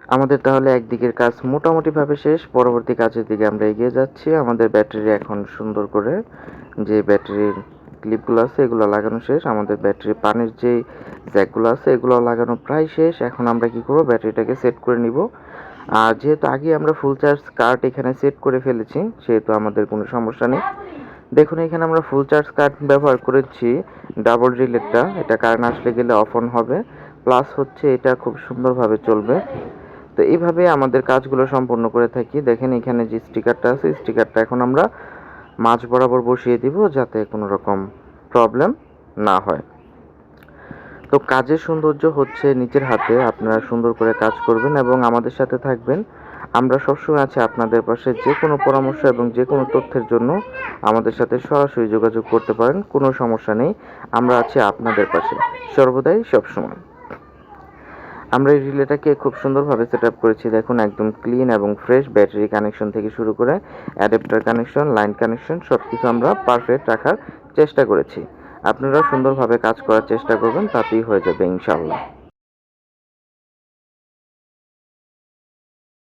আমাদের তাহলে একদিকের কাজ মোটামুটিভাবে শেষ। পরবর্তী কাজের দিকে আমরা এগিয়ে যাচ্ছি। আমাদের ব্যাটারি এখন সুন্দর করে যে ব্যাটারির ক্লিপগুলো আছে এগুলো লাগানো শেষ। আমাদের ব্যাটারি পানির যে জ্যাকগুলো আছে এগুলো লাগানো প্রায় শেষ। এখন আমরা কি করব, ব্যাটারিটাকে সেট করে নিব। আর যেহেতু আগে আমরা ফুল চার্জ কার্ট এখানে সেট করে ফেলেছি, সেহেতু আমাদের কোনো সমস্যা নেই। দেখুন এখানে আমরা ফুল চার্জ কার্ট ব্যবহার করেছি ডাবল রিলেটটা, এটা কারেন্ট আসলে গেলে অফ অন হবে, প্লাস হচ্ছে এটা খুব সুন্দরভাবে চলবে। তো এইভাবে আমাদের কাজগুলো সম্পন্ন করে থাকি। দেখেন এখানে যে স্টিকারটা আছে, স্টিকারটা এখন আমরা মাঝ বরাবর বসিয়ে দিব যাতে কোনো রকম প্রবলেম না হয়। তো কাজের সৌন্দর্য হচ্ছে নিজের হাতে। আপনারা সুন্দর করে কাজ করবেন এবং আমাদের সাথে থাকবেন। আমরা সবসময় আছি আপনাদের পাশে। যে কোনো পরামর্শ এবং যে কোনো তথ্যের জন্য আমাদের সাথে সরাসরি যোগাযোগ করতে পারেন, কোনো সমস্যা নেই। আমরা আছি আপনাদের পাশে সর্বদাই সবসময়। আমরা এই রিলেটাকে খুব সুন্দরভাবে সেট আপ করেছি। দেখুন একদম ক্লিন এবং ফ্রেশ, ব্যাটারি কানেকশন থেকে শুরু করে অ্যাডাপ্টার কানেকশন, লাইন কানেকশন সব কিছু আমরা পারফেক্ট রাখার চেষ্টা করেছি। আপনারা সুন্দরভাবে কাজ করার চেষ্টা করবেন, তাতেই হয়ে যাবে ইনশাআল্লাহ।